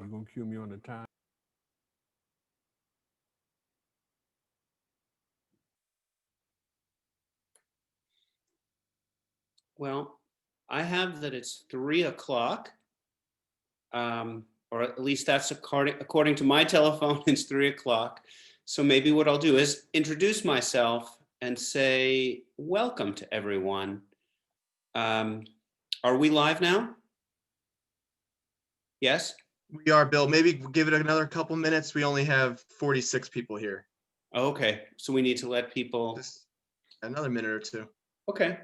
You're gonna cue me on the time. Well, I have that it's 3 o'clock, or at least that's according to my telephone, it's 3 o'clock. So maybe what I'll do is introduce myself and say welcome to everyone. Um, are we live now? Yes? We are, Bill. Maybe give it another couple minutes. We only have 46 people here. Okay, so we need to let people. Just another minute or two. Okay.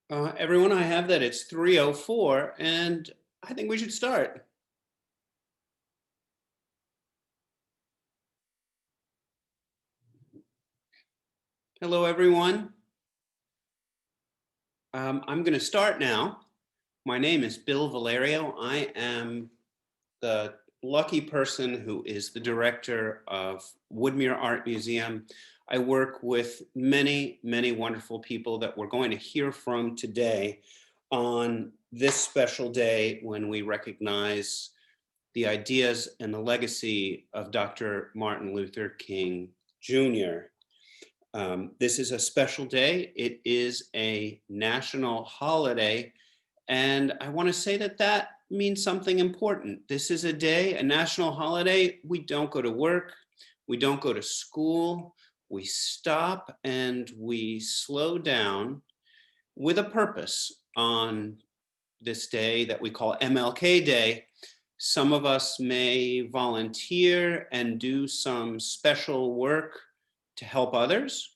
Everyone, I have that it's 3:04, and I think we should start. Hello, everyone. I'm going to start now. My name is Bill Valerio. I am the lucky person who is the director of Woodmere Art Museum. I work with many, many wonderful people that we're going to hear from today on this special day when we recognize the ideas and the legacy of Dr. Martin Luther King Jr. This is a special day. It is a national holiday. And I want to say that that means something important. This is a day, a national holiday. We don't go to work. We don't go to school. We stop and we slow down with a purpose on this day that we call MLK Day. Some of us may volunteer and do some special work to help others.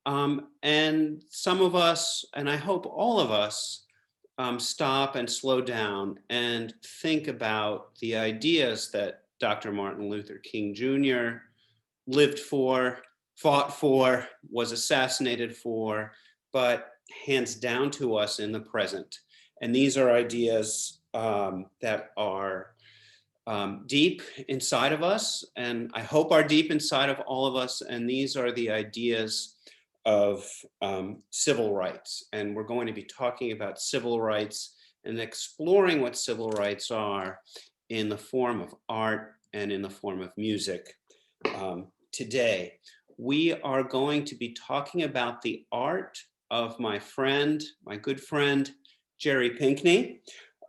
And some of us, and I hope all of us, stop and slow down and think about the ideas that Dr. Martin Luther King Jr. lived for, fought for, was assassinated for, but hands down to us in the present. And these are ideas that are deep inside of us, and I hope are deep inside of all of us. And these are the ideas of civil rights. And we're going to be talking about civil rights and exploring what civil rights are in the form of art and in the form of music. Today, we are going to be talking about the art of my friend, my good friend, Jerry Pinkney,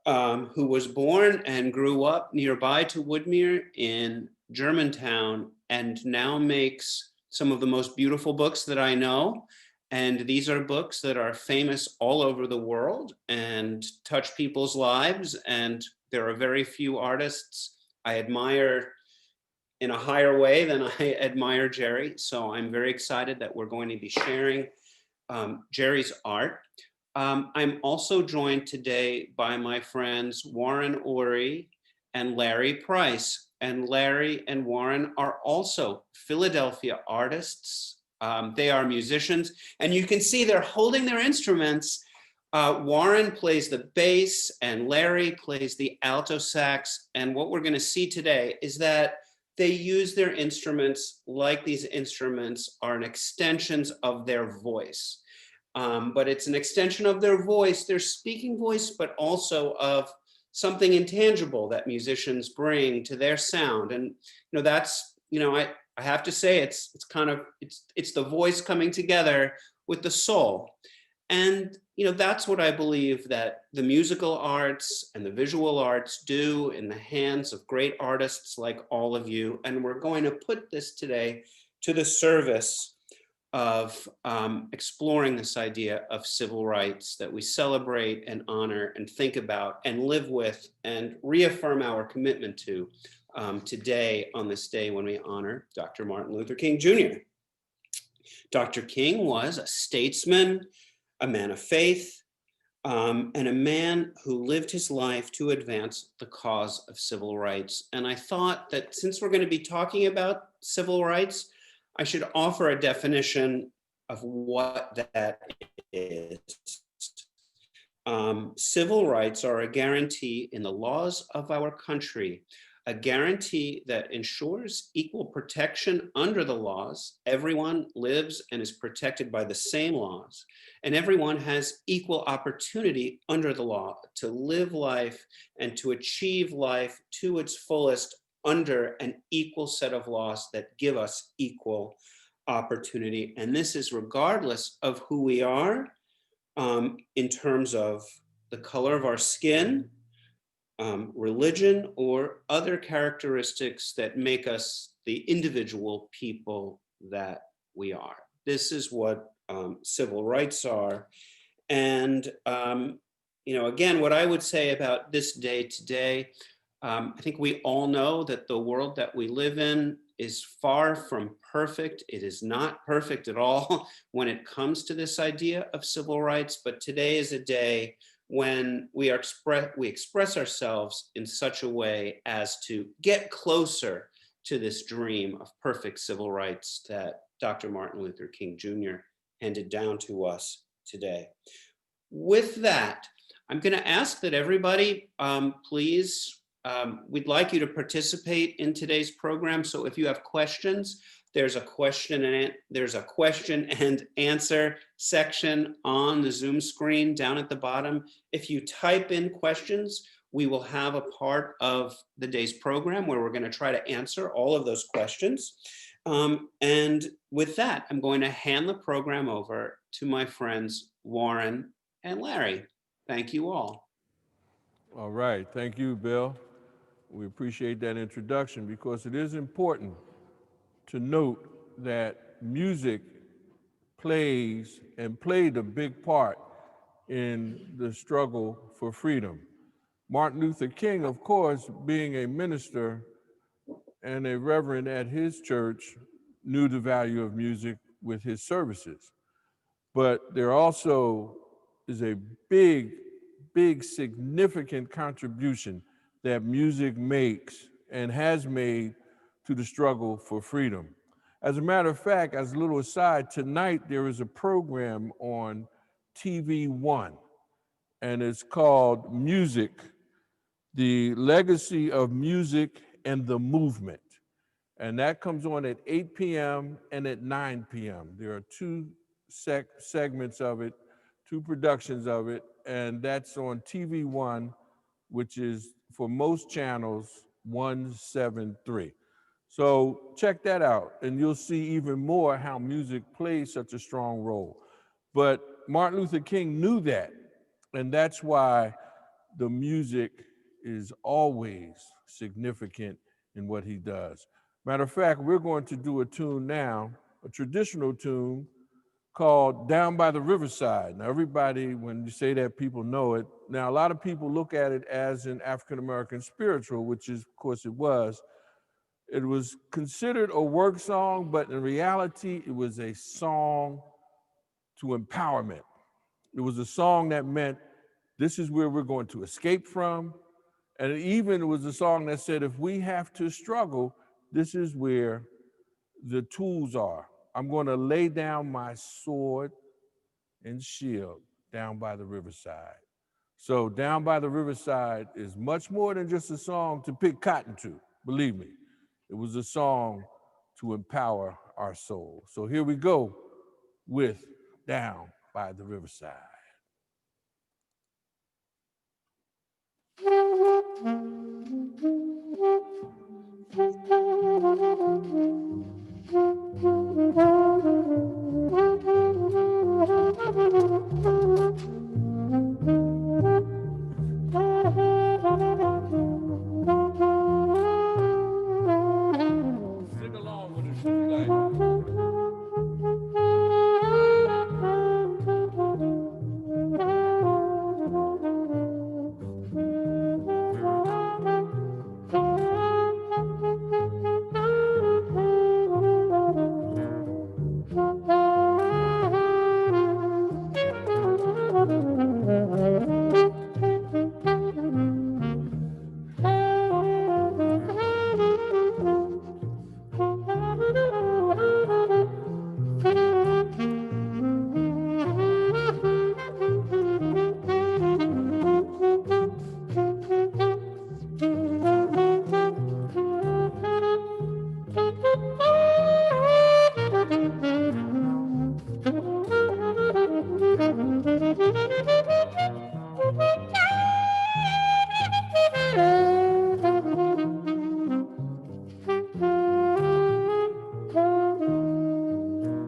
who was born and grew up nearby to Woodmere in Germantown and now makes some of the most beautiful books that I know. And these are books that are famous all over the world and touch people's lives. And there are very few artists I admire in a higher way than I admire Jerry. So I'm very excited that we're going to be sharing Jerry's art. I'm also joined today by my friends Warren Orry and Larry Price. And Larry and Warren are also Philadelphia artists. They are musicians, and you can see they're holding their instruments. Warren plays the bass and Larry plays the alto sax. And what we're going to see today is that they use their instruments like these instruments are an extensions of their voice. But it's an extension of their voice, their speaking voice, but also of something intangible that musicians bring to their sound. And that's I have to say it's the voice coming together with the soul. And that's what I believe that the musical arts and the visual arts do in the hands of great artists like all of you. And we're going to put this today to the service of exploring this idea of civil rights that we celebrate and honor and think about and live with and reaffirm our commitment to today on this day when we honor Dr. Martin Luther King Jr. Dr. King was a statesman, a man of faith, and a man who lived his life to advance the cause of civil rights. And I thought that since we're going to be talking about civil rights, I should offer a definition of what that is. Civil rights are a guarantee in the laws of our country, a guarantee that ensures equal protection under the laws. Everyone lives and is protected by the same laws, and everyone has equal opportunity under the law to live life and to achieve life to its fullest under an equal set of laws that give us equal opportunity. And this is regardless of who we are in terms of the color of our skin, religion, or other characteristics that make us the individual people that we are. This is what civil rights are. And, again, what I would say about this day today, I think we all know that the world that we live in is far from perfect. It is not perfect at all when it comes to this idea of civil rights, but today is a day when we express ourselves in such a way as to get closer to this dream of perfect civil rights that Dr. Martin Luther King Jr. handed down to us today. With that, I'm going to ask that everybody please, we'd like you to participate in today's program. So if you have questions, there's a question and answer section on the Zoom screen down at the bottom. If you type in questions, we will have a part of the day's program where we're going to try to answer all of those questions. And with that, I'm going to hand the program over to my friends Warren and Larry. Thank you all. All right, thank you, Bill. We appreciate that introduction because it is important to note that music plays and played a big part in the struggle for freedom. Martin Luther King, of course, being a minister and a reverend at his church, knew the value of music with his services. But there also is a big, big, significant contribution that music makes and has made to the struggle for freedom. As a matter of fact, as a little aside, tonight there is a program on TV One, and it's called Music, the Legacy of Music and the Movement. And that comes on at 8 p.m. and at 9 p.m. There are two segments of it, two productions of it, and that's on TV One, which is for most channels 173. So check that out, and you'll see even more how music plays such a strong role. But Martin Luther King knew that, and that's why the music is always significant in what he does. Matter of fact, we're going to do a tune now, a traditional tune called Down by the Riverside. Now, everybody, when you say that, people know it. Now, a lot of people look at it as an African-American spiritual, which is, of course, it was. It was considered a work song, but in reality, it was a song to empowerment. It was a song that meant this is where we're going to escape from. And it even was a song that said, if we have to struggle, this is where the tools are. I'm going to lay down my sword and shield down by the riverside. So Down by the Riverside is much more than just a song to pick cotton to, believe me. It was a song to empower our soul. So here we go with Down by the Riverside. Sing along with us if you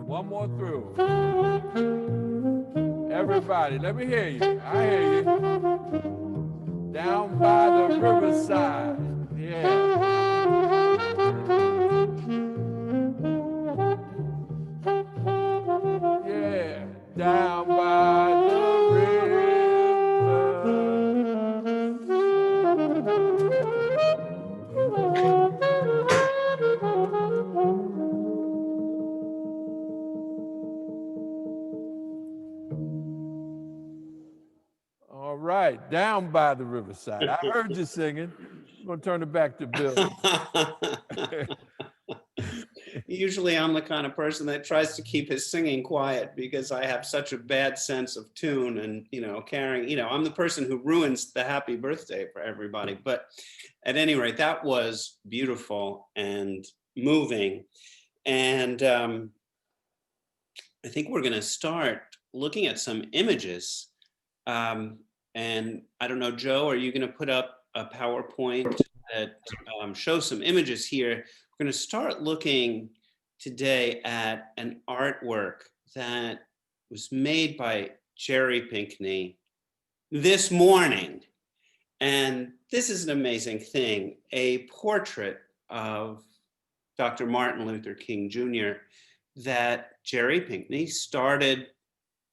One more through. Everybody, let me hear you. I hear you. Down by the riverside. Yeah. Yeah. Down by the river. All right, Down by the Riverside. I heard you singing. I'm gonna turn it back to Bill. Usually I'm the kind of person that tries to keep his singing quiet because I have such a bad sense of tune and, I'm the person who ruins the happy birthday for everybody. But at any rate, that was beautiful and moving. And I think we're going to start looking at some images. And I don't know, Joe, are you going to put up a PowerPoint that shows some images here? We're going to start looking today at an artwork that was made by Jerry Pinkney this morning. And this is an amazing thing, a portrait of Dr. Martin Luther King Jr. that Jerry Pinkney started,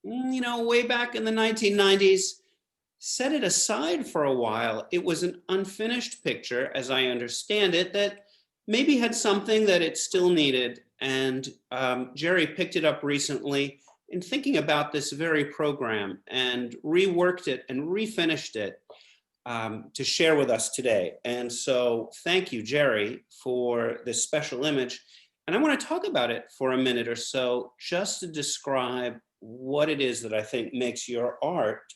way back in the 1990s, set it aside for a while. It was an unfinished picture, as I understand it, that maybe had something that it still needed. And Jerry picked it up recently in thinking about this very program and reworked it and refinished it to share with us today. And so thank you, Jerry, for this special image. And I want to talk about it for a minute or so, just to describe what it is that I think makes your art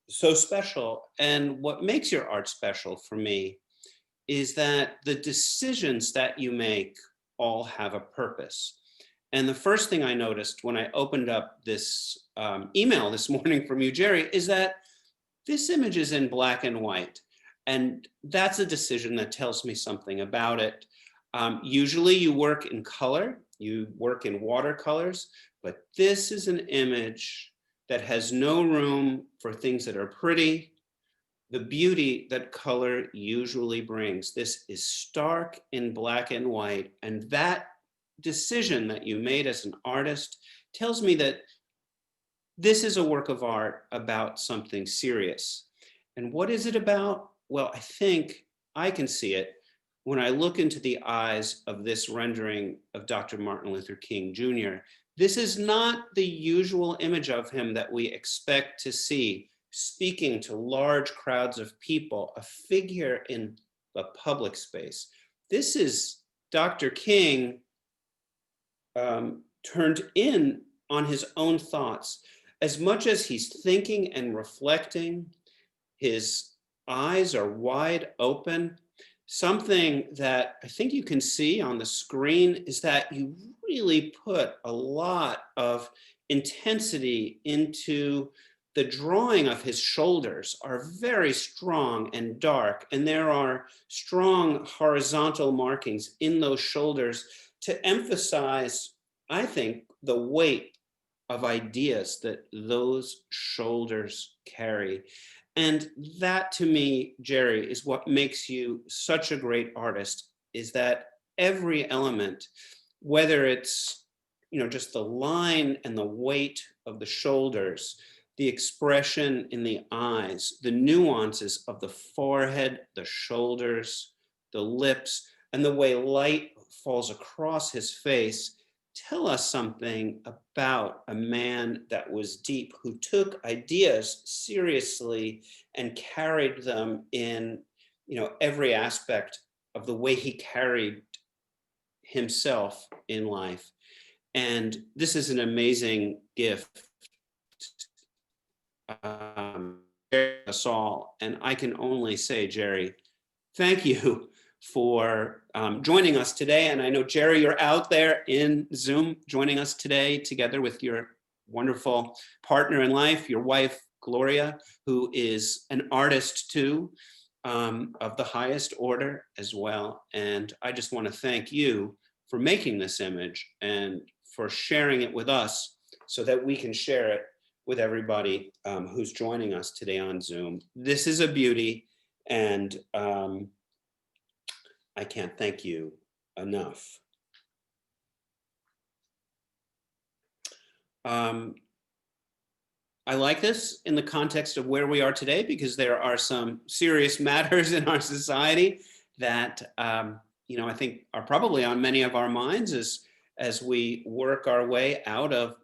so special. And what makes your art special for me is that the decisions that you make all have a purpose. And the first thing I noticed when I opened up this email this morning from you, Jerry, is that this image is in black and white. And that's a decision that tells me something about it. Usually you work in color, you work in watercolors, but this is an image that has no room for things that are pretty, the beauty that color usually brings. This is stark in black and white. And that decision that you made as an artist tells me that this is a work of art about something serious. And what is it about? Well, I think I can see it when I look into the eyes of this rendering of Dr. Martin Luther King Jr. This is not the usual image of him that we expect to see speaking to large crowds of people, a figure in the public space. This is Dr. King turned in on his own thoughts. As much as he's thinking and reflecting, his eyes are wide open. Something that I think you can see on the screen is that you really put a lot of intensity into the drawing of his shoulders are very strong and dark, and there are strong horizontal markings in those shoulders to emphasize, I think, the weight of ideas that those shoulders carry. And that, to me, Jerry, is what makes you such a great artist, is that every element, whether it's just the line and the weight of the shoulders, the expression in the eyes, the nuances of the forehead, the shoulders, the lips, and the way light falls across his face, tell us something about a man that was deep, who took ideas seriously and carried them in, every aspect of the way he carried himself in life. And this is an amazing gift us all. And I can only say, Jerry, thank you for joining us today. And I know, Jerry, you're out there in Zoom joining us today together with your wonderful partner in life, your wife, Gloria, who is an artist too, of the highest order as well. And I just want to thank you for making this image and for sharing it with us so that we can share it with everybody who's joining us today on Zoom. This is a beauty, and I can't thank you enough. I like this in the context of where we are today, because there are some serious matters in our society that I think are probably on many of our minds as we work our way out of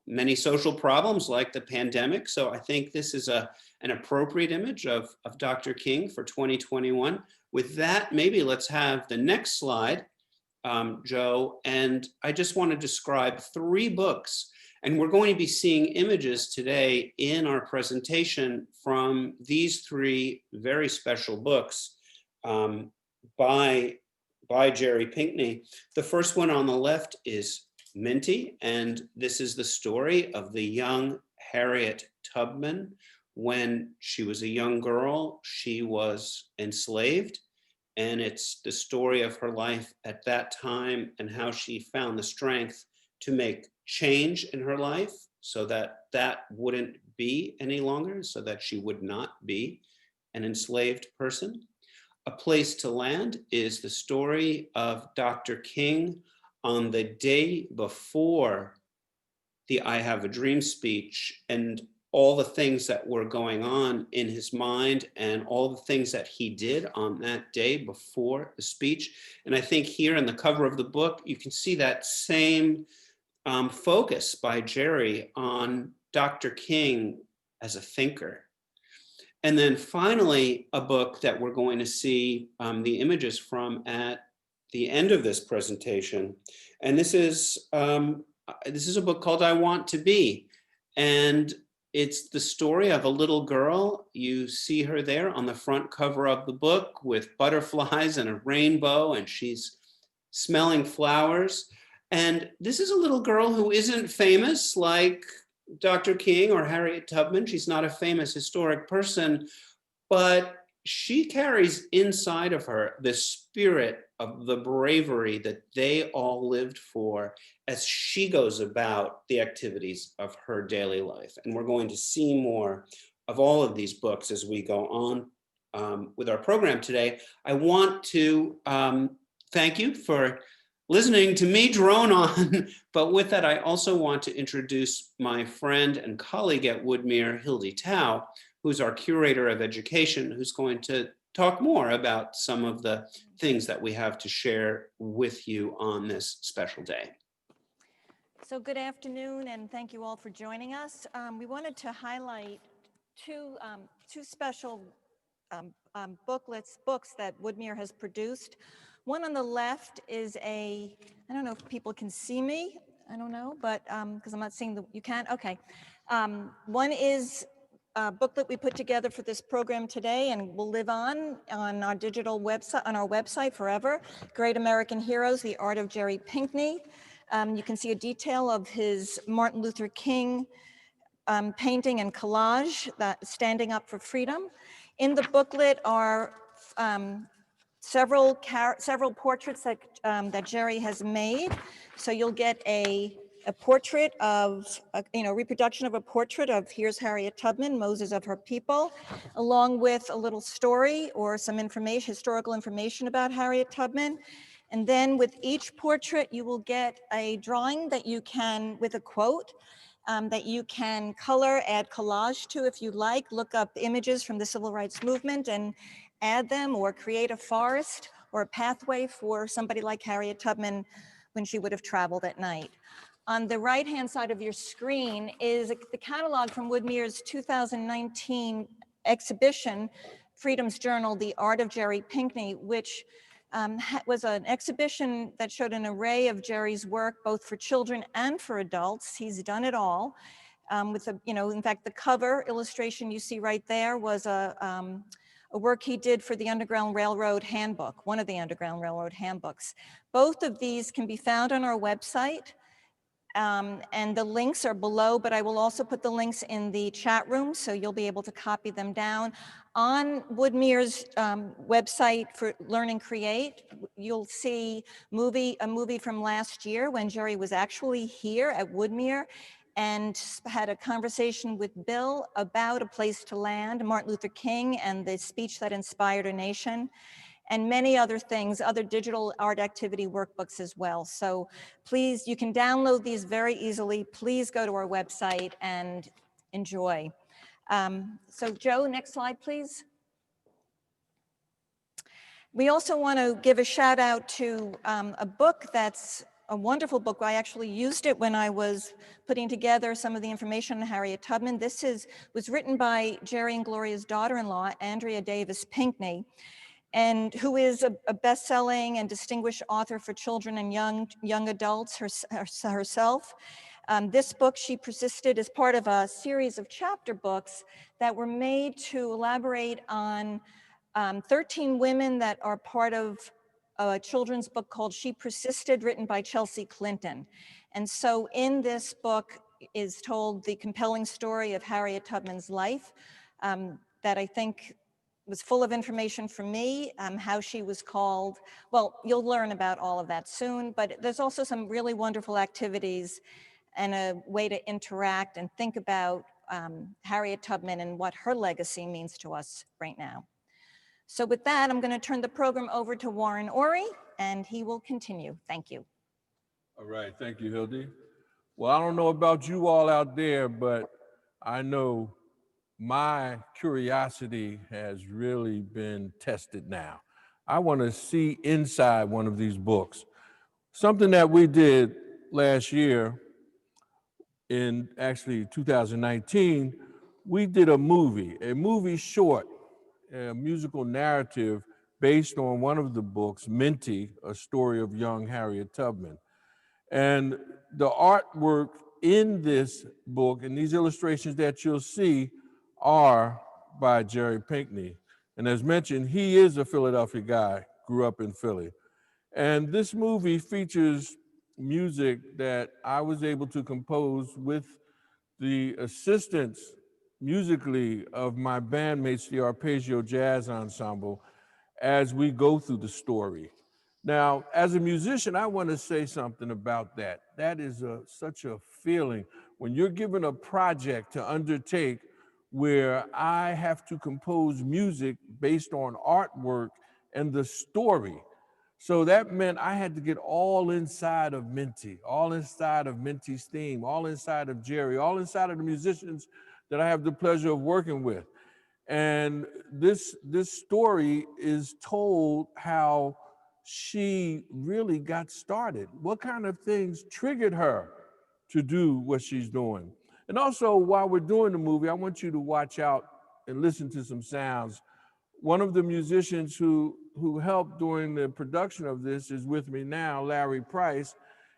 many social problems like the pandemic. So I think this is an appropriate image of Dr. King for 2021. With that, maybe let's have the next slide, Joe. And I just want to describe 3 books. And we're going to be seeing images today in our presentation from these 3 very special books by Jerry Pinkney. The first one on the left is Minty, and this is the story of the young Harriet Tubman. When she was a young girl, she was enslaved, And it's the story of her life at that time and how she found the strength to make change in her life so that that wouldn't be any longer, so that she would not be an enslaved person. A Place to Land is the story of Dr. King on the day before the I Have a Dream speech and all the things that were going on in his mind and all the things that he did on that day before the speech. And I think here in the cover of the book, you can see that same focus by Jerry on Dr. King as a thinker. And then finally, a book that we're going to see the images from at the end of this presentation. And this is a book called I Want to Be. And it's the story of a little girl. You see her there on the front cover of the book with butterflies and a rainbow, and she's smelling flowers. And this is a little girl who isn't famous like Dr. King or Harriet Tubman. She's not a famous historic person, but she carries inside of her the spirit of the bravery that they all lived for as she goes about the activities of her daily life. And we're going to see more of all of these books as we go on with our program today. I want to thank you for listening to me drone on, but with that, I also want to introduce my friend and colleague at Woodmere, Hildy Tao, who's our curator of education, who's going to talk more about some of the things that we have to share with you on this special day. So good afternoon, and thank you all for joining us. We wanted to highlight two special books that Woodmere has produced. One on the left is I don't know if people can see me, I don't know, but because I'm not seeing you can, okay. One is a booklet we put together for this program today and will live on our digital website, on our website forever. Great American Heroes, The Art of Jerry Pinkney. You can see a detail of his Martin Luther King painting and collage, that Standing Up for Freedom. In the booklet are several portraits that Jerry has made. So you'll get a portrait of, reproduction of a portrait of, here's Harriet Tubman, Moses of her people, along with a little story or some information, historical information about Harriet Tubman. And then with each portrait, you will get a drawing that you can, with a quote, that you can color, add collage to if you like, look up images from the Civil Rights Movement and add them, or create a forest or a pathway for somebody like Harriet Tubman when she would have traveled at night. On the right-hand side of your screen is the catalog from Woodmere's 2019 exhibition, Freedom's Journal, The Art of Jerry Pinkney, which was an exhibition that showed an array of Jerry's work, both for children and for adults. He's done it all. In fact, the cover illustration you see right there was a work he did for the Underground Railroad Handbook, one of the Underground Railroad Handbooks. Both of these can be found on our website. And the links are below, but I will also put the links in the chat room, so you'll be able to copy them down. On Woodmere's website for Learn and Create, you'll see a movie from last year when Jerry was actually here at Woodmere and had a conversation with Bill about A Place to Land, Martin Luther King, and the speech that inspired a nation, and many other things, other digital art activity workbooks as well. So please, you can download these very easily. Please go to our website and enjoy. So Joe, next slide, please. We also want to give a shout out to a book that's a wonderful book. I actually used it when I was putting together some of the information on Harriet Tubman. This was written by Jerry and Gloria's daughter-in-law, Andrea Davis Pinkney, and who is a best-selling and distinguished author for children and young adults herself. This book, she persisted as part of a series of chapter books that were made to elaborate on 13 women that are part of a children's book called She Persisted, written by Chelsea Clinton. And so in this book is told the compelling story of Harriet Tubman's life that I think was full of information for me, how she was called. Well, you'll learn about all of that soon, but there's also some really wonderful activities and a way to interact and think about Harriet Tubman and what her legacy means to us right now. So with that, I'm going to turn the program over to Warren Orry, and he will continue. Thank you. All right, thank you, Hildy. Well, I don't know about you all out there, but I know my curiosity has really been tested now. I want to see inside one of these books. Something that we did last year in actually 2019, we did a movie short, a musical narrative based on one of the books, Minty, A Story of Young Harriet Tubman. And the artwork in this book and these illustrations that you'll see are by Jerry Pinkney. And as mentioned, he is a Philadelphia guy, grew up in Philly. And this movie features music that I was able to compose with the assistance musically of my bandmates, the Arpeggio Jazz Ensemble, as we go through the story. Now, as a musician, I want to say something about that. That is such a feeling when you're given a project to undertake where I have to compose music based on artwork and the story. So that meant I had to get all inside of Minty, all inside of Minty's theme, all inside of Jerry, all inside of the musicians that I have the pleasure of working with. And this story is told how she really got started. What kind of things triggered her to do what she's doing? And also, while we're doing the movie, I want you to watch out and listen to some sounds. One of the musicians who helped during the production of this is with me now, Larry Price,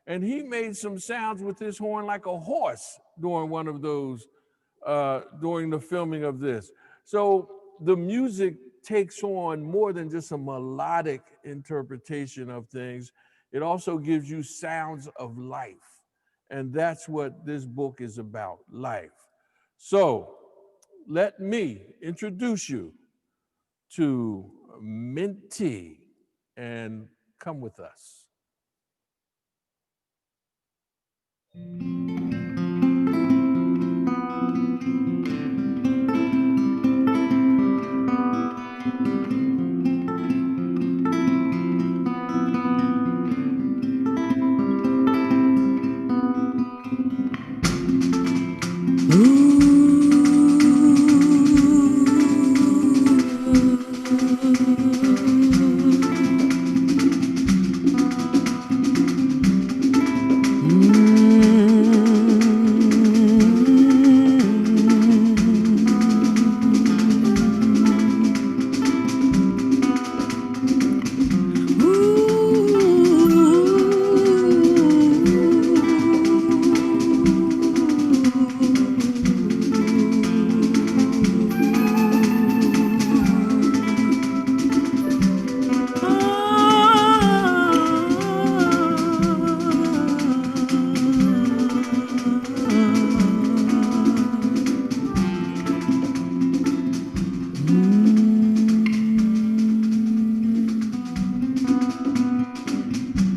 and he made some sounds with his horn like a horse during one of those, during the filming of this. So the music takes on more than just a melodic interpretation of things. It also gives you sounds of life. And that's what this book is about, life. So let me introduce you to Minty, and come with us.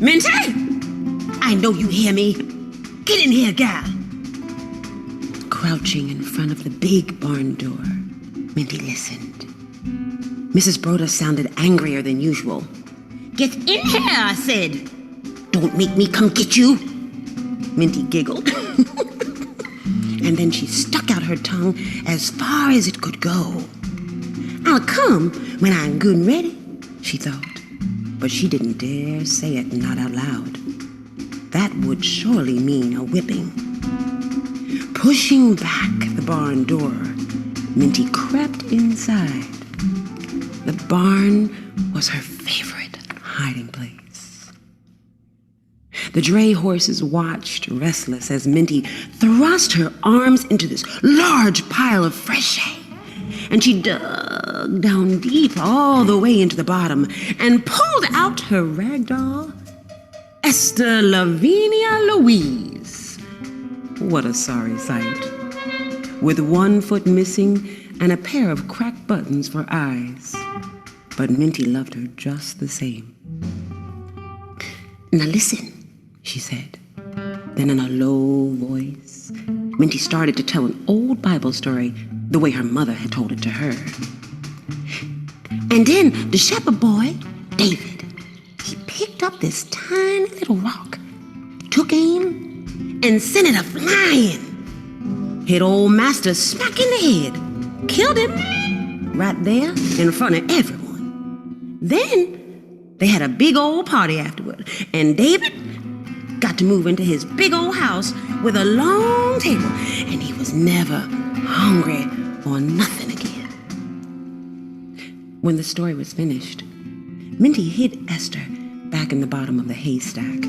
Minty! I know you hear me. Get in here, gal. Crouching in front of the big barn door, Minty listened. Mrs. Broda sounded angrier than usual. Get in here, I said. Don't make me come get you. Minty giggled. And then she stuck out her tongue as far as it could go. I'll come when I'm good and ready, she thought. But she didn't dare say it, not out loud. That would surely mean a whipping. Pushing back the barn door, Minty crept inside. The barn was her favorite hiding place. The dray horses watched, restless, as Minty thrust her arms into this large pile of fresh hay. And she dug down deep all the way into the bottom and pulled out her rag doll, Esther Lavinia Louise. What a sorry sight. With one foot missing and a pair of cracked buttons for eyes. But Minty loved her just the same. "Now listen," she said. Then in a low voice, Minty started to tell an old Bible story the way her mother had told it to her. "And then the shepherd boy, David, he picked up this tiny little rock, took aim, and sent it a-flying. Hit old master smack in the head, killed him right there in front of everyone. Then they had a big old party afterward, and David got to move into his big old house with a long table, and he was never hungry or nothing again." When the story was finished, Minty hid Esther back in the bottom of the haystack.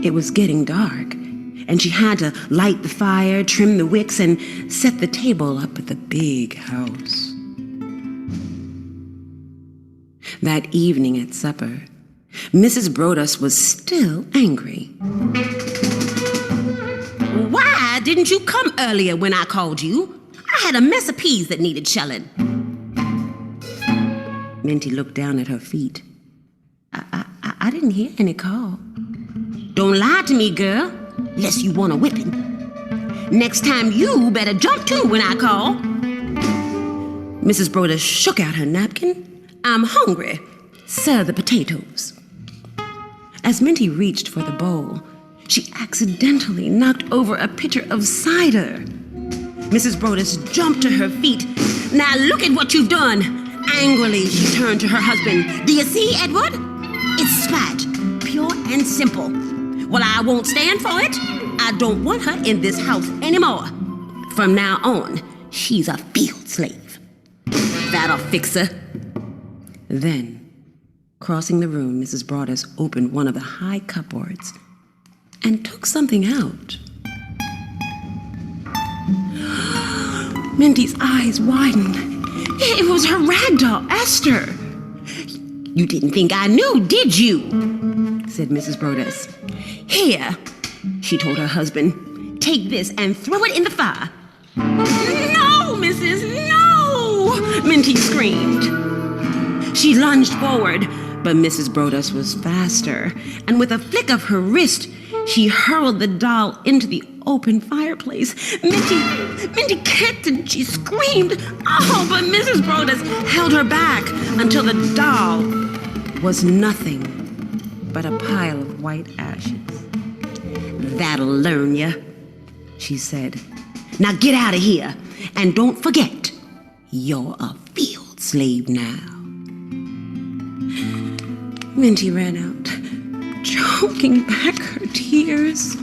It was getting dark, and she had to light the fire, trim the wicks, and set the table up at the big house. That evening at supper, Mrs. Brodus was still angry. "Why didn't you come earlier when I called you? I had a mess of peas that needed shelling." Minty looked down at her feet. I didn't hear any call." "Don't lie to me, girl, lest you want a whipping. Next time you better jump too when I call." Mrs. Brodus shook out her napkin. "I'm hungry. Serve the potatoes." As Minty reached for the bowl, she accidentally knocked over a pitcher of cider. Mrs. Brodus jumped to her feet. "Now look at what you've done." Angrily, she turned to her husband. "Do you see, Edward? It's spite, pure and simple. Well, I won't stand for it. I don't want her in this house anymore. From now on, she's a field slave. That'll fix her." Then, crossing the room, Mrs. Brodus opened one of the high cupboards and took something out. Minty's eyes widened. It was her rag doll, Esther. "You didn't think I knew, did you?" said Mrs. Brodus. "Here," she told her husband, "take this and throw it in the fire." "No, Mrs., no!" Minty screamed. She lunged forward, but Mrs. Brodus was faster, and with a flick of her wrist, she hurled the doll into the open fireplace. Minty kicked and she screamed. Oh, but Mrs. Brodus held her back until the doll was nothing but a pile of white ashes. "That'll learn you," she said. "Now get out of here, and don't forget, you're a field slave now." Minty ran out, choking back her tears.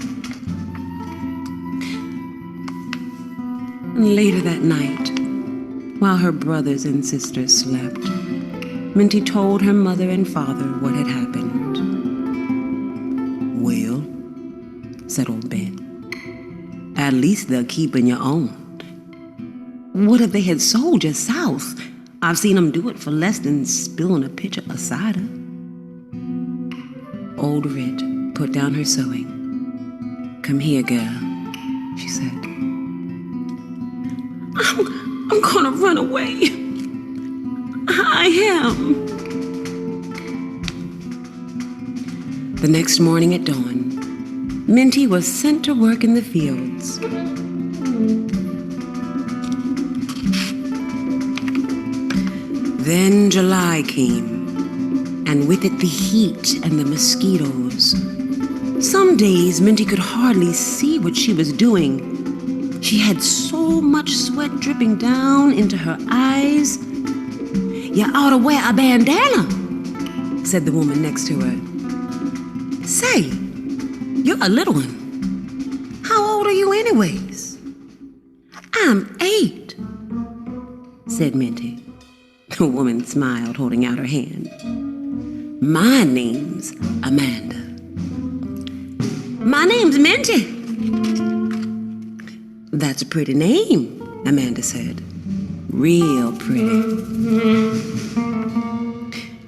And later that night, while her brothers and sisters slept, Minty told her mother and father what had happened. "Well," said old Ben, "at least they're keeping you on. What if they had sold you south? I've seen them do it for less than spilling a pitcher of cider." Old Rit put down her sewing. "Come here, girl," she said. I'm gonna run away. I am." The next morning at dawn, Minty was sent to work in the fields. Then July came, and with it the heat and the mosquitoes. Some days Minty could hardly see what she was doing. She had so much sweat dripping down into her eyes. "You ought to wear a bandana," said the woman next to her. "Say, you're a little one. How old are you anyways?" "I'm 8, said Minty. The woman smiled, holding out her hand. "My name's Amanda." "My name's Minty." "That's a pretty name," Amanda said. "Real pretty."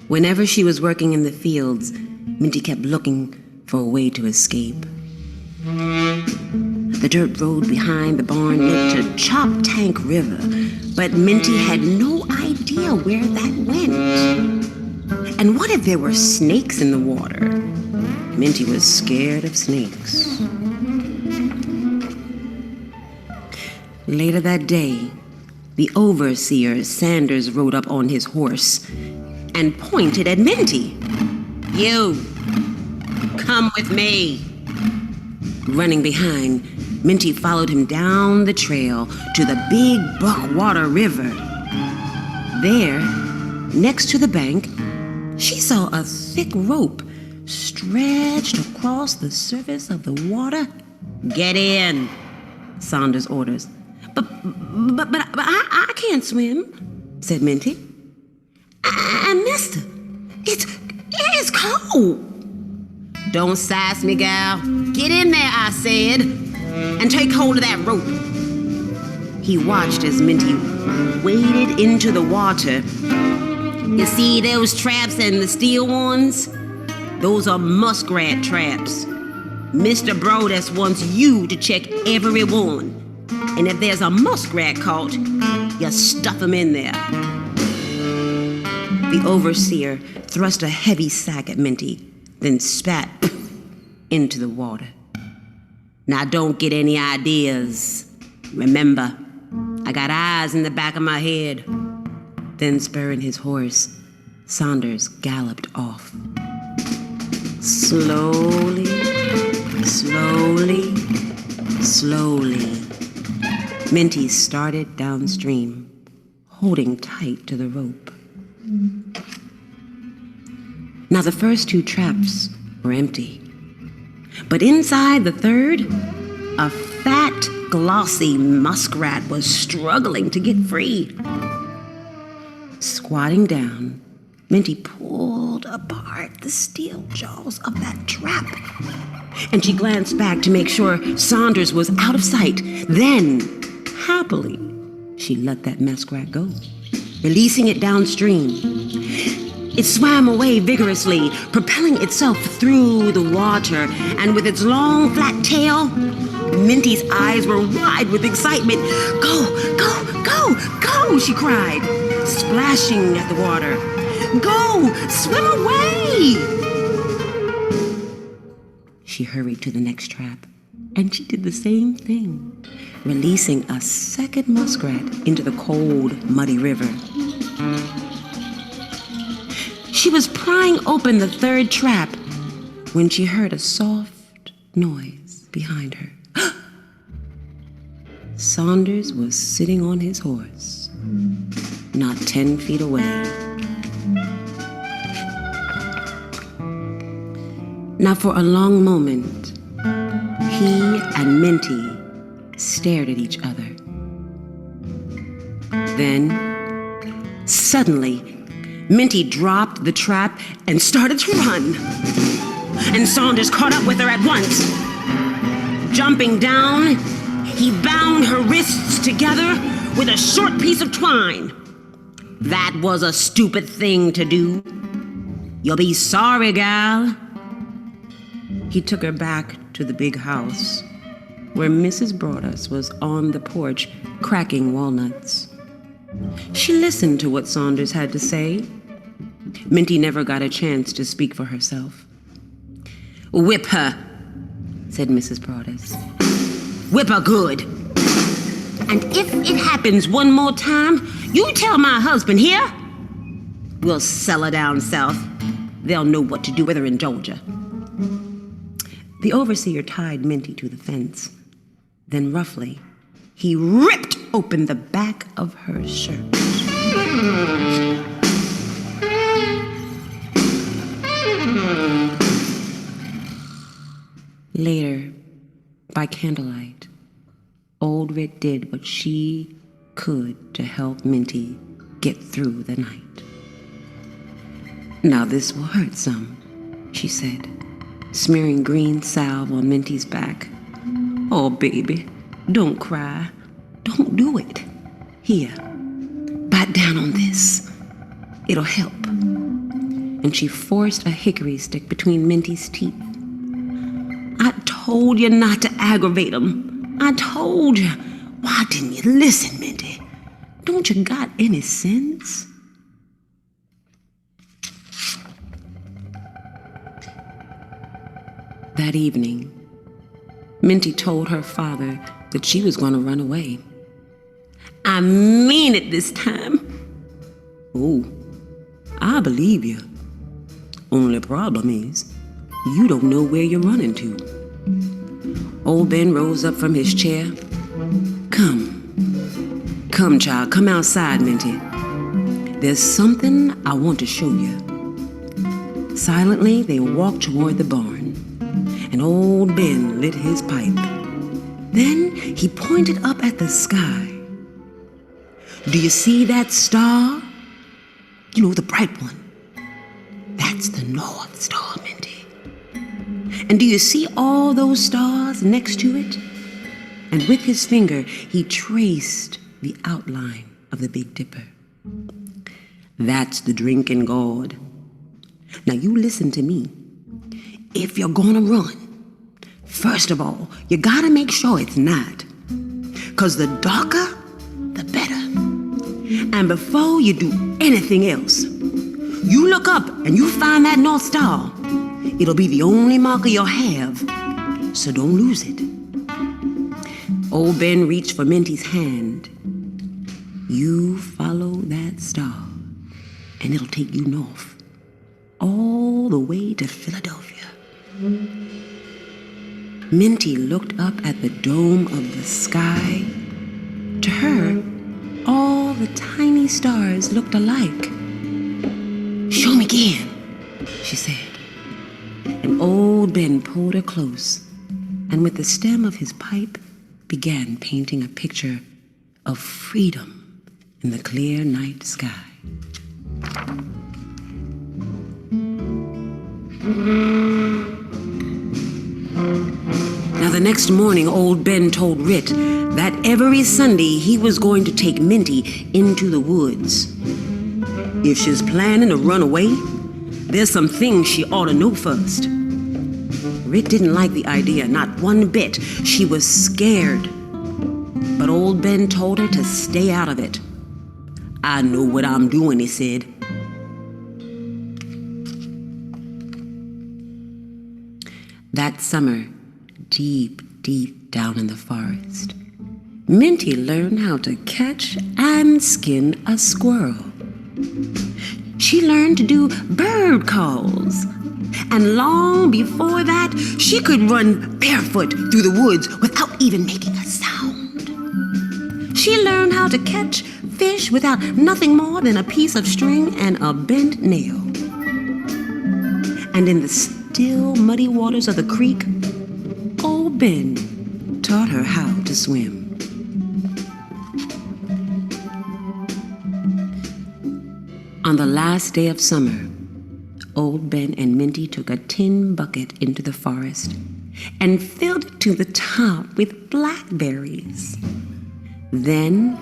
Whenever she was working in the fields, Minty kept looking for a way to escape. The dirt road behind the barn led to Chop Tank River, but Minty had no idea where that went. And what if there were snakes in the water? Minty was scared of snakes. Later that day, the overseer Sanders rode up on his horse and pointed at Minty. "You, come with me." Running behind, Minty followed him down the trail to the Big Buckwater River. There, next to the bank, she saw a thick rope stretched across the surface of the water. "Get in," Saunders orders. But I can't swim," said Minty. "And mister, it's cold." "Don't sass me, gal. Get in there, I said, and take hold of that rope." He watched as Minty waded into the water. "You see those traps and the steel ones? Those are muskrat traps. Mr. Brodess wants you to check every one. And if there's a muskrat caught, you stuff him in there." The overseer thrust a heavy sack at Minty, then spat into the water. "Now don't get any ideas. Remember, I got eyes in the back of my head." Then spurring his horse, Saunders galloped off. Slowly, slowly, slowly, Minty started downstream, holding tight to the rope. Now the first 2 traps were empty, but inside the third, a fat, glossy muskrat was struggling to get free. Squatting down, Minty pulled apart the steel jaws of that trap, and she glanced back to make sure Saunders was out of sight. Then, happily, she let that muskrat go, releasing it downstream. It swam away vigorously, propelling itself through the water, and with its long, flat tail, Minty's eyes were wide with excitement. "Go, go, go, go," she cried, splashing at the water. "Go, swim away!" She hurried to the next trap, and she did the same thing, releasing a second muskrat into the cold, muddy river. She was prying open the third trap when she heard a soft noise behind her. Saunders was sitting on his horse, not 10 feet away. Now for a long moment, he and Minty stared at each other. Then, suddenly, Minty dropped the trap and started to run. And Saunders caught up with her at once. Jumping down, he bound her wrists together with a short piece of twine. "That was a stupid thing to do. You'll be sorry, gal." He took her back to the big house, where Mrs. Broadus was on the porch cracking walnuts. She listened to what Saunders had to say. Minty never got a chance to speak for herself. "Whip her," said Mrs. Broadus. "Whip her good. And if it happens one more time, you tell my husband here. We'll sell her down south. They'll know what to do with her in Georgia." The overseer tied Minty to the fence. Then roughly, he ripped open the back of her shirt. Later, by candlelight, old Rick did what she could to help Minty get through the night. "Now this will hurt some," she said, smearing green salve on Minty's back. "Oh, baby, don't cry. Don't do it. Here, bite down on this. It'll help." And she forced a hickory stick between Minty's teeth. "I told you not to aggravate 'em. I told you. Why didn't you listen, Minty? Don't you got any sense? That evening, Minty told her father that she was going to run away. I mean it this time. Oh, I believe you. Only problem is, you don't know where you're running to. Old Ben rose up from his chair. Come, child, come outside, Minty. There's something I want to show you. Silently, they walked toward the barn, and old Ben lit his pipe. Then he pointed up at the sky. Do you see that star? You know, the bright one. That's the North Star, Minty. And do you see all those stars next to it? And with his finger, he traced the outline of the Big Dipper. That's the drinking gourd. Now you listen to me. If you're gonna run, first of all, you gotta make sure it's night. 'Cause the darker, the better. And before you do anything else, you look up and you find that North Star. It'll be the only marker you'll have, so don't lose it. Old Ben reached for Minty's hand. You follow that star, and it'll take you north, all the way to Philadelphia. Minty looked up at the dome of the sky. To her, all the tiny stars looked alike. Show me again, she said. And old Ben pulled her close, and with the stem of his pipe, began painting a picture of freedom in the clear night sky. Now the next morning, old Ben told Rit that every Sunday he was going to take Minty into the woods. If she's planning to run away, there's some things she ought to know first. Rit didn't like the idea, not one bit. She was scared. But old Ben told her to stay out of it. I know what I'm doing, he said. That summer, deep, deep down in the forest, Minty learned how to catch and skin a squirrel. She learned to do bird calls. And long before that, she could run barefoot through the woods without even making a sound. She learned how to catch fish without nothing more than a piece of string and a bent nail. And in the still, muddy waters of the creek, old Ben taught her how to swim. On the last day of summer, old Ben and Minty took a tin bucket into the forest and filled it to the top with blackberries. Then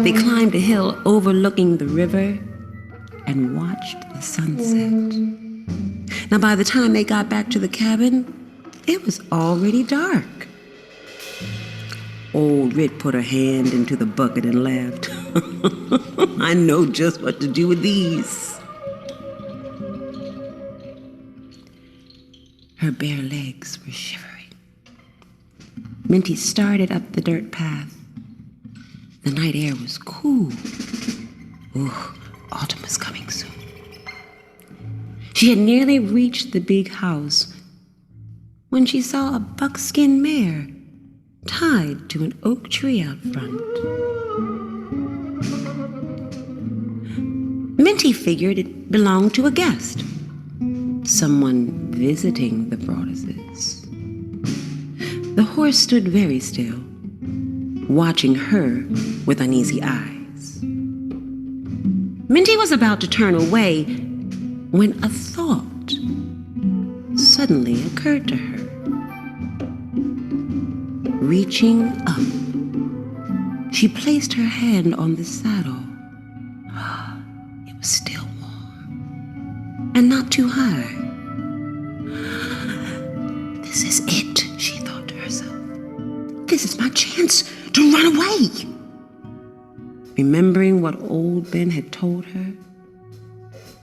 they climbed a hill overlooking the river and watched the sunset. Now, by the time they got back to the cabin, it was already dark. Old Rit put her hand into the bucket and laughed. I know just what to do with these. Her bare legs were shivering. Minty started up the dirt path. The night air was cool. Ooh, autumn was coming soon. She had nearly reached the big house when she saw a buckskin mare tied to an oak tree out front. Minty figured it belonged to a guest, someone visiting the Broaduses. The horse stood very still, watching her with uneasy eyes. Minty was about to turn away when a thought suddenly occurred to her. Reaching up, she placed her hand on the saddle. It was still warm and not too high. This is it, she thought to herself. this is my chance to run away. Remembering what old Ben had told her,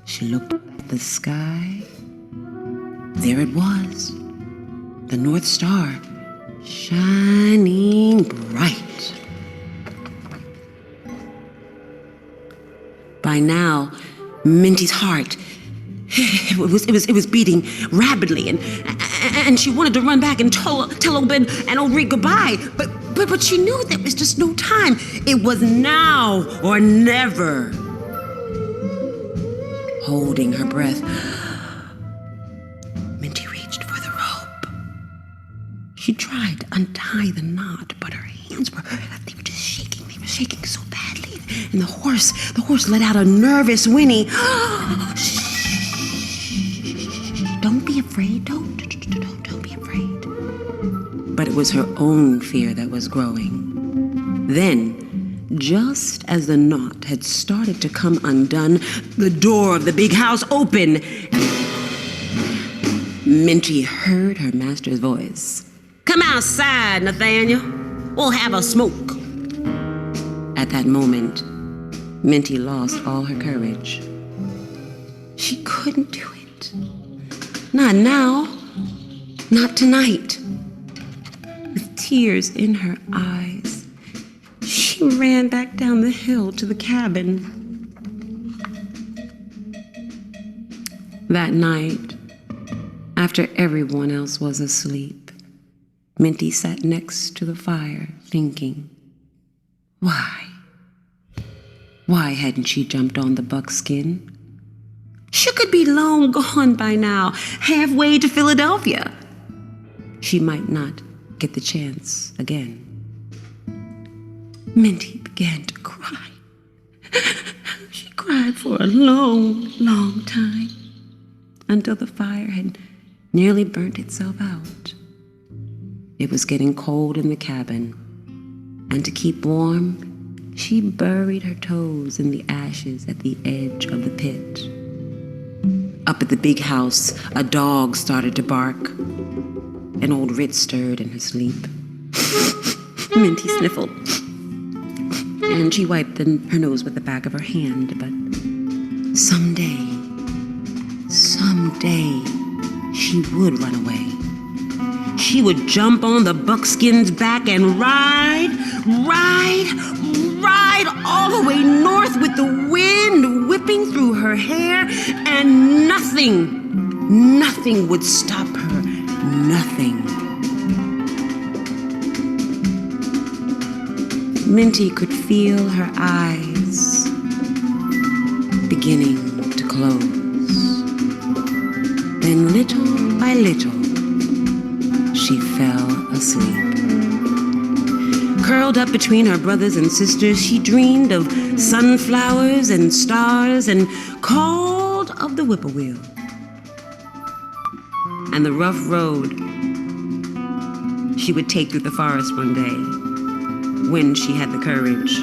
she looked at the sky. There it was, the North Star, shining bright. By now, Minty's heart, it was beating rapidly, and she wanted to run back and tell old Ben and old Rick goodbye, but she knew there was just no time. It was now or never. Holding her breath, Minty reached for the rope. She tried to untie the knot, but her hands were just shaking. They were shaking so badly. And the horse let out a nervous whinny. Shh. Don't be afraid. Don't be afraid. But it was her own fear that was growing. Then, just as the knot had started to come undone, the door of the big house opened. Minty heard her master's voice. "Come outside, Nathaniel. We'll have a smoke." At that moment, Minty lost all her courage. She couldn't do it. Not now. Not tonight. With tears in her eyes, she ran back down the hill to the cabin. That night, after everyone else was asleep, Minty sat next to the fire, thinking, Why hadn't she jumped on the buckskin? She could be long gone by now, halfway to Philadelphia. She might not get the chance again. Minty began to cry. She cried for a long, long time, until the fire had nearly burnt itself out. It was getting cold in the cabin, and to keep warm, she buried her toes in the ashes at the edge of the pit. Up at the big house, a dog started to bark. And old Ritz stirred in her sleep. Minty sniffled, and she wiped her nose with the back of her hand. But someday, she would run away. She would jump on the buckskin's back and ride all the way north with the wind whipping through her hair, and nothing would stop her. Nothing. Minty could feel her eyes beginning to close. Then little by little, she fell asleep. Curled up between her brothers and sisters, she dreamed of sunflowers and stars and called of the whippoorwill. And the rough road she would take through the forest one day, when she had the courage.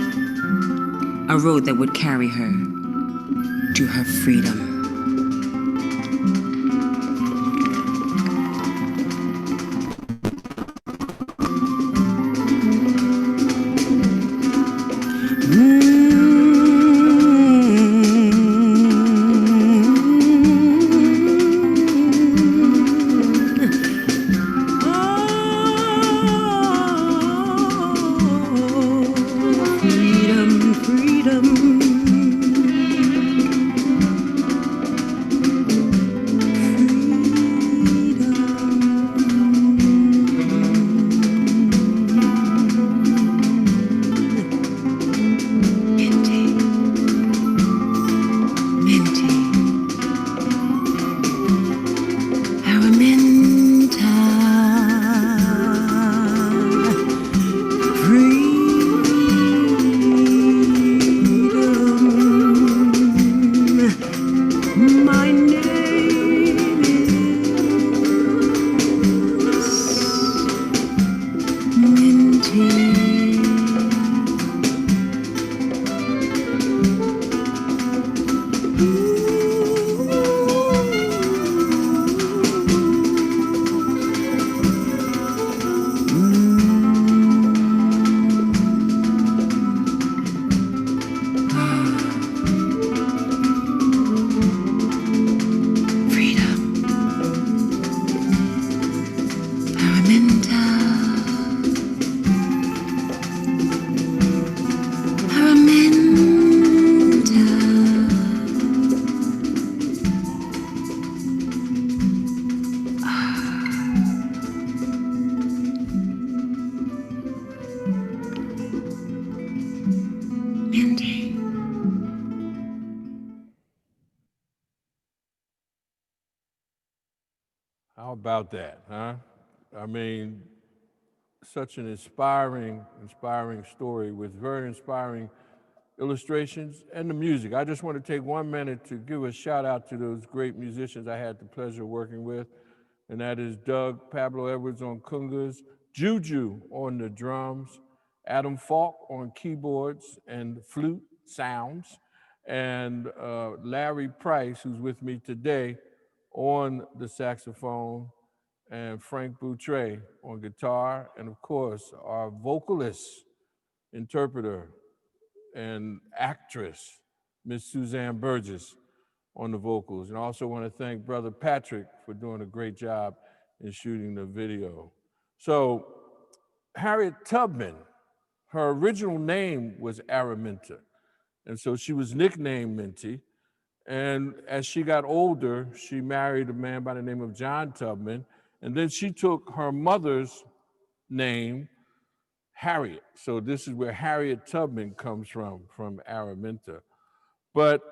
A road that would carry her to her freedom. about that, huh? I mean, such an inspiring story with very inspiring illustrations and the music. I just want to take 1 minute to give a shout out to those great musicians I had the pleasure of working with, and that is Doug Pablo Edwards on congas, Juju on the drums, Adam Falk on keyboards and flute sounds, and Larry Price, who's with me today, on the saxophone, and Frank Boutre on guitar, and of course, our vocalist, interpreter, and actress, Miss Suzanne Burgess, on the vocals. And I also want to thank Brother Patrick for doing a great job in shooting the video. So, Harriet Tubman, her original name was Araminta, and so she was nicknamed Minty. And as she got older, she married a man by the name of John Tubman, and then she took her mother's name, Harriet. So this is where Harriet Tubman comes from Araminta. But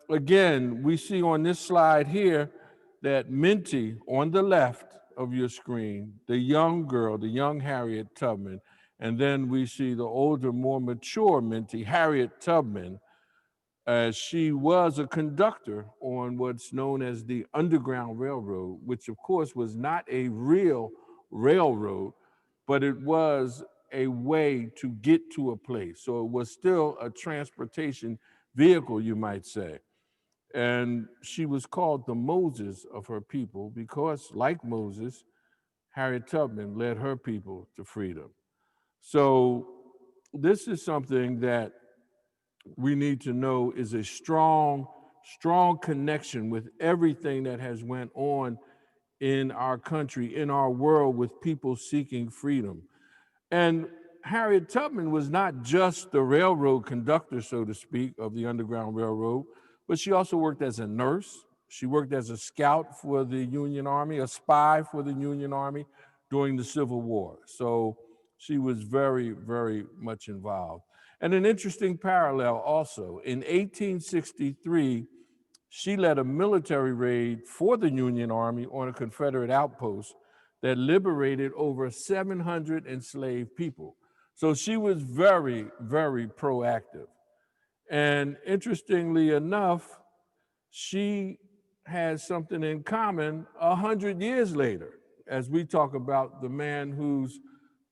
again, we see on this slide here that Minty on the left of your screen, the young girl, the young Harriet Tubman, and then we see the older, more mature Minty, Harriet Tubman, as she was a conductor on what's known as the Underground Railroad, which of course was not a real railroad, but it was a way to get to a place. So it was still a transportation vehicle, you might say. And she was called the Moses of her people because, like Moses, Harriet Tubman led her people to freedom. So this is something that we need to know is a strong connection with everything that has went on in our country, in our world, with people seeking freedom. And Harriet Tubman was not just the railroad conductor, so to speak, of the Underground Railroad, but she also worked as a nurse. She worked as a scout for the Union Army, a spy for the Union Army during the Civil War. So she was very, very much involved. And an interesting parallel also, in 1863, she led a military raid for the Union Army on a Confederate outpost that liberated over 700 enslaved people. So she was very, very proactive. And interestingly enough, she has something in common 100 years later, as we talk about the man whose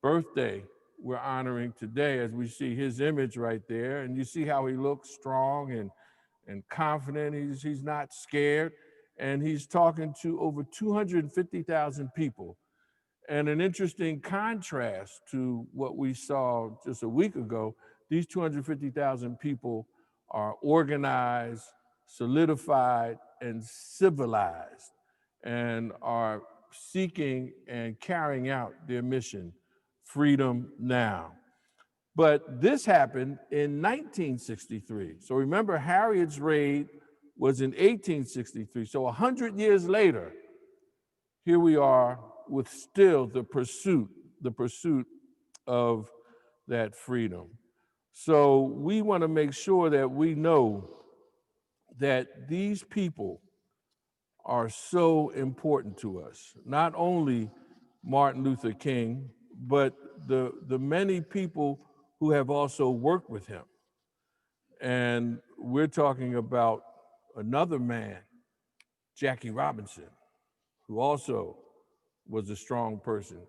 birthday we're honoring today, as we see his image right there. And you see how he looks strong and confident. He's not scared. And he's talking to over 250,000 people. And an interesting contrast to what we saw just a week ago, these 250,000 people are organized, solidified, and civilized, and are seeking and carrying out their mission, freedom now. But this happened in 1963. So remember, Harriet's raid was in 1863. So 100 years later, here we are with still the pursuit of that freedom. So we want to make sure that we know that these people are so important to us. Not only Martin Luther King, but the many people who have also worked with him. And we're talking about another man, Jackie Robinson, who also was a strong person.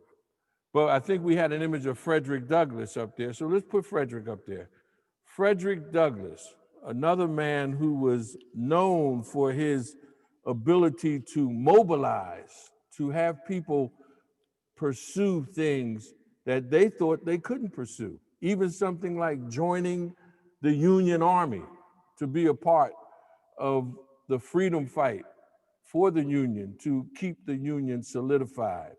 But I think we had an image of Frederick Douglass up there, so let's put Frederick up there. Frederick Douglass, another man who was known for his ability to mobilize, to have people pursue things that they thought they couldn't pursue. Even something like joining the Union Army to be a part of the freedom fight for the Union, to keep the Union solidified.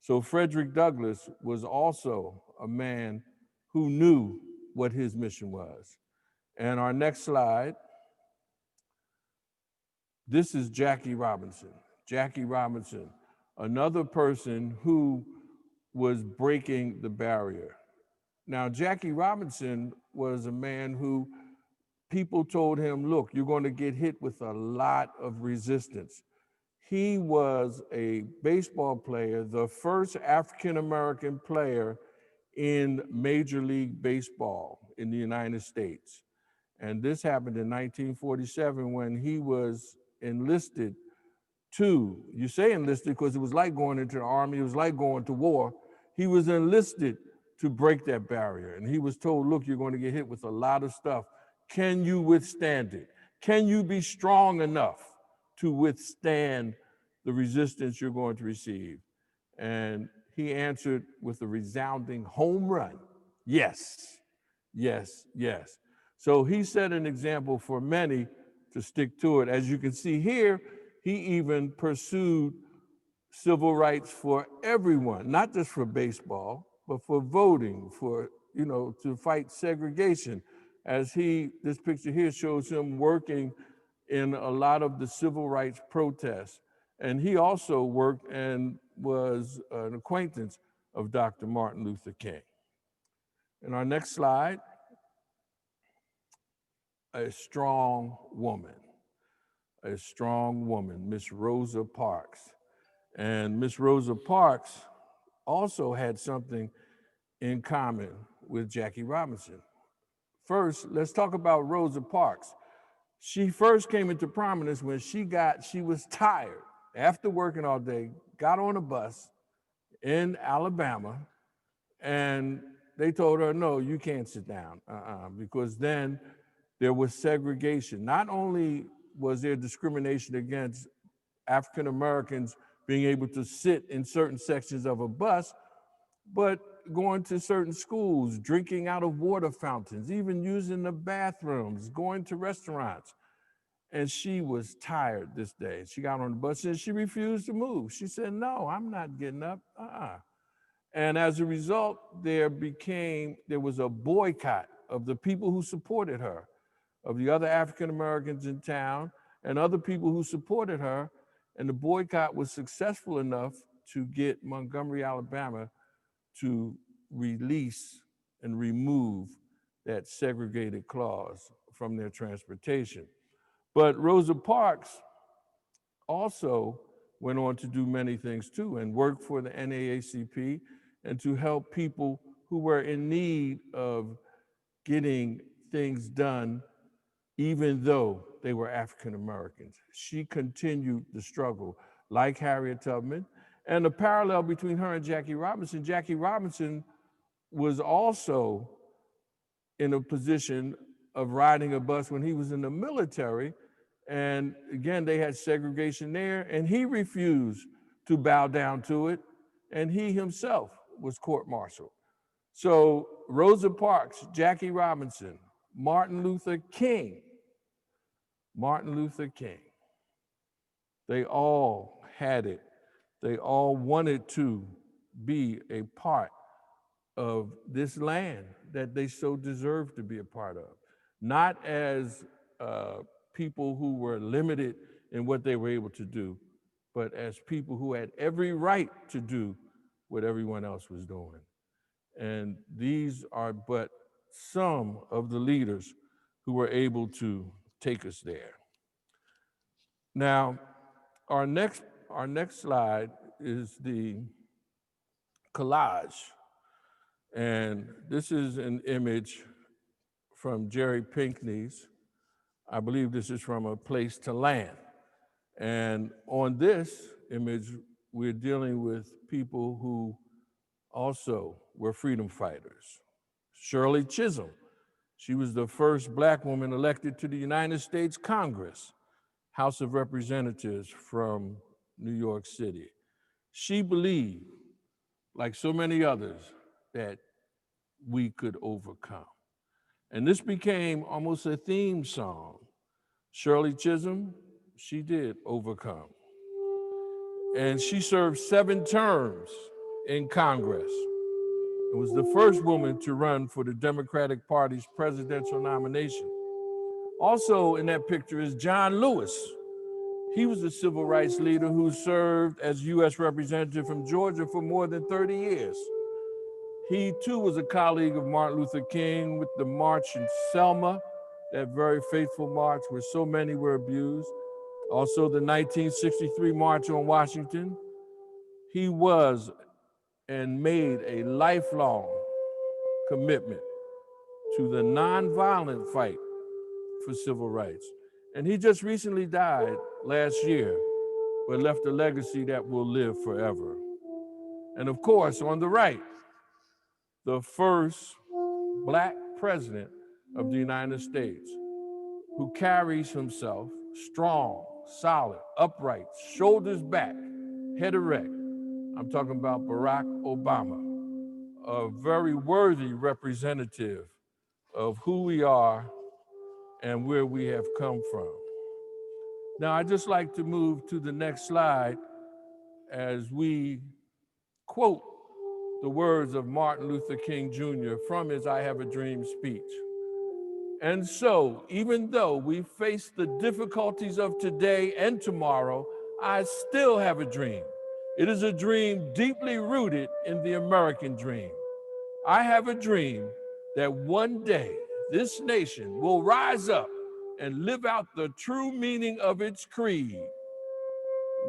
So Frederick Douglass was also a man who knew what his mission was. And our next slide, this is Jackie Robinson. Jackie Robinson, another person who was breaking the barrier. Now, Jackie Robinson was a man who people told him, look, you're going to get hit with a lot of resistance. He was a baseball player, the first African-American player in Major League Baseball in the United States. And this happened in 1947 when he was enlisted to, you say enlisted because it was like going into the army, it was like going to war. He was enlisted to break that barrier. And he was told, look, you're going to get hit with a lot of stuff. Can you withstand it? Can you be strong enough to withstand the resistance you're going to receive? And he answered with a resounding home run. Yes, yes, yes. So he set an example for many to stick to it. As you can see here, he even pursued civil rights for everyone, not just for baseball, but for voting, for, to fight segregation. As this picture here shows him working in a lot of the civil rights protests. And he also worked and was an acquaintance of Dr. Martin Luther King. In our next slide, a strong woman, Miss Rosa Parks. And Miss Rosa Parks also had something in common with Jackie Robinson. First, let's talk about Rosa Parks. She first came into prominence when she was tired after working all day, got on a bus in Alabama, and they told her, no, you can't sit down, because then there was segregation. Not only was there discrimination against African Americans being able to sit in certain sections of a bus, but going to certain schools, drinking out of water fountains, even using the bathrooms, going to restaurants. And she was tired this day. She got on the bus and she refused to move. She said, no, I'm not getting up. And as a result, there was a boycott of the people who supported her, of the other African Americans in town and other people who supported her. And the boycott was successful enough to get Montgomery, Alabama to release and remove that segregated clause from their transportation. But Rosa Parks also went on to do many things too and worked for the NAACP and to help people who were in need of getting things done even though they were African Americans. She continued the struggle like Harriet Tubman. And the parallel between her and Jackie Robinson was also in a position of riding a bus when he was in the military. And again, they had segregation there, and he refused to bow down to it, and he himself was court-martialed. So Rosa Parks, Jackie Robinson, Martin Luther King, they all had it. They all wanted to be a part of this land that they so deserve to be a part of. Not as people who were limited in what they were able to do, but as people who had every right to do what everyone else was doing. And these are but some of the leaders who were able to take us there. Now, our next slide is the collage. And this is an image from Jerry Pinkney's. I believe this is from A Place to Land. And on this image, we're dealing with people who also were freedom fighters. Shirley Chism, she was the first Black woman elected to the United States Congress, House of Representatives from New York City. She believed, like so many others, that we could overcome. And this became almost a theme song. Shirley Chism, she did overcome. And she served 7 terms in Congress and was the first woman to run for the Democratic Party's presidential nomination. Also in that picture is John Lewis. He was a civil rights leader who served as U.S. representative from Georgia for more than 30 years. He too was a colleague of Martin Luther King with the march in Selma, that very faithful march where so many were abused. Also the 1963 March on Washington. He was and made a lifelong commitment to the nonviolent fight for civil rights. And he just recently died last year, but left a legacy that will live forever. And of course, on the right, the first Black president of the United States, who carries himself strong, solid, upright, shoulders back, head erect. I'm talking about Barack Obama, a very worthy representative of who we are and where we have come from. Now, I'd just like to move to the next slide as we quote the words of Martin Luther King Jr. from his I Have a Dream speech. And so, even though we face the difficulties of today and tomorrow, I still have a dream. It is a dream deeply rooted in the American dream. I have a dream that one day this nation will rise up and live out the true meaning of its creed.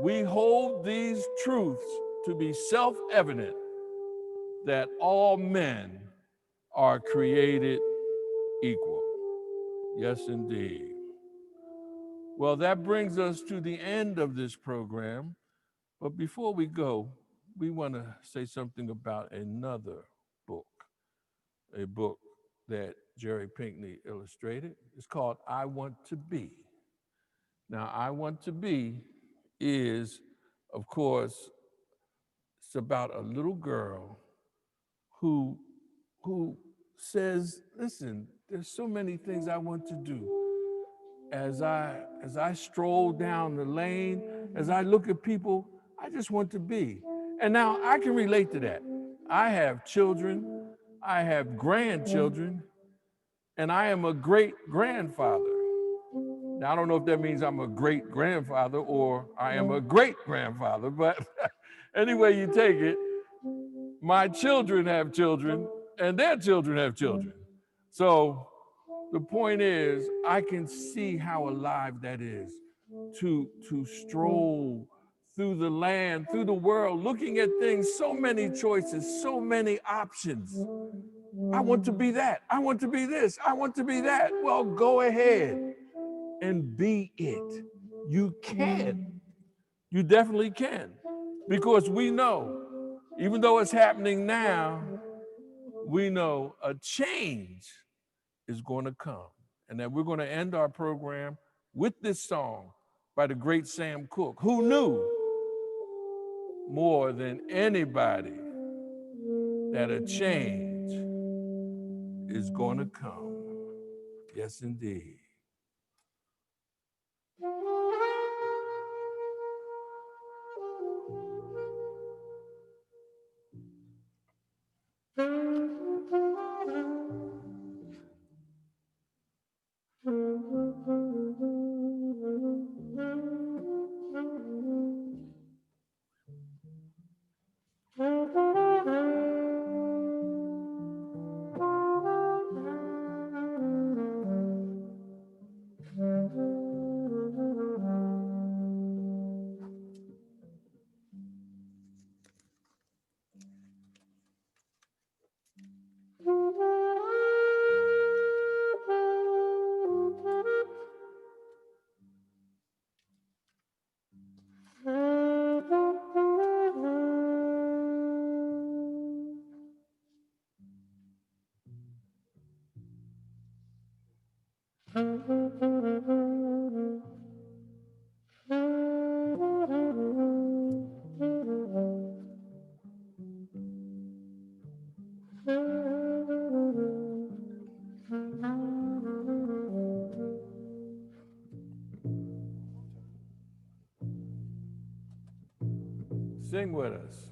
We hold these truths to be self-evident that all men are created equal. Yes, indeed. Well, that brings us to the end of this program. But before we go, we want to say something about another book, a book that Jerry Pinkney illustrated. It's called I Want to Be. Now, I Want to Be is, of course, it's about a little girl who says, listen, there's so many things I want to do. As I stroll down the lane, as I look at people, I just want to be. And now I can relate to that. I have children, I have grandchildren, and I am a great grandfather. Now, I don't know if that means I'm a great grandfather or I am a great grandfather, but any way you take it, my children have children and their children have children. So the point is, I can see how alive that is to stroll through the land, through the world, looking at things, so many choices, so many options. I want to be that. I want to be this. I want to be that. Well, go ahead and be it. You can. You definitely can. Because we know, even though it's happening now, we know a change is going to come. And that we're going to end our program with this song by the great Sam Cooke, who knew more than anybody that a change is going to come. Yes, indeed. Sing with us.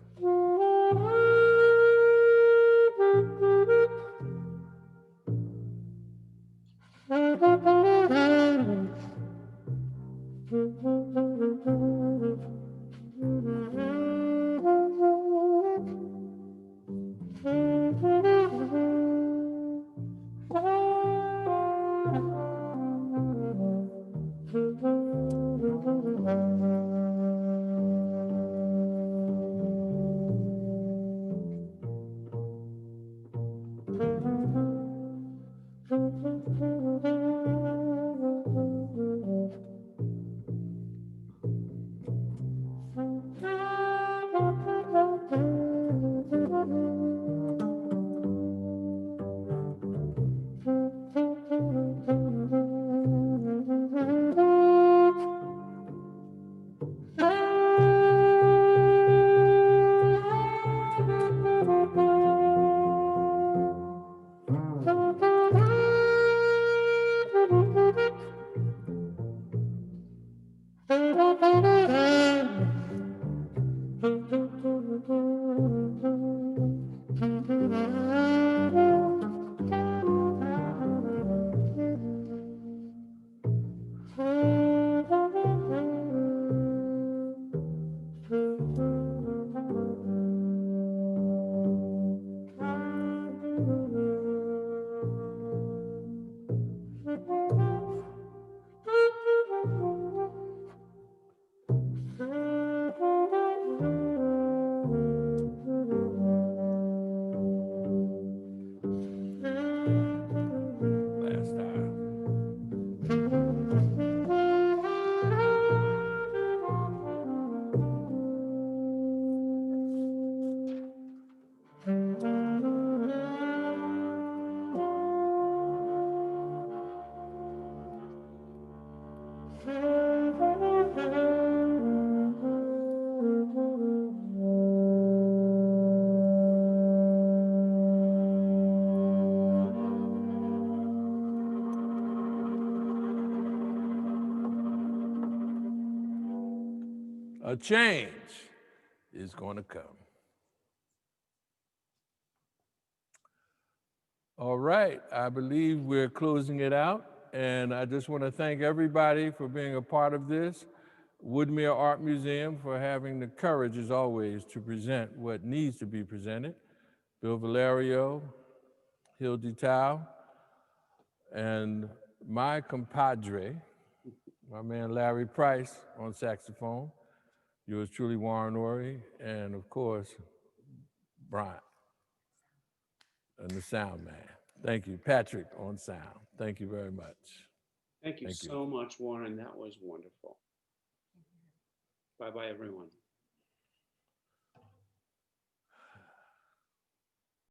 a change is going to come. All right, I believe we're closing it out, and I just want to thank everybody for being a part of this. Woodmere Art Museum for having the courage, as always, to present what needs to be presented. Bill Valerio, Hildy Tao, and my compadre, my man Larry Price on saxophone, yours truly, Warren Orry, and of course, Brian, and the sound man. Thank you, Patrick on sound. Thank you very much. Thank you so much, Warren. That was wonderful. Bye-bye, everyone.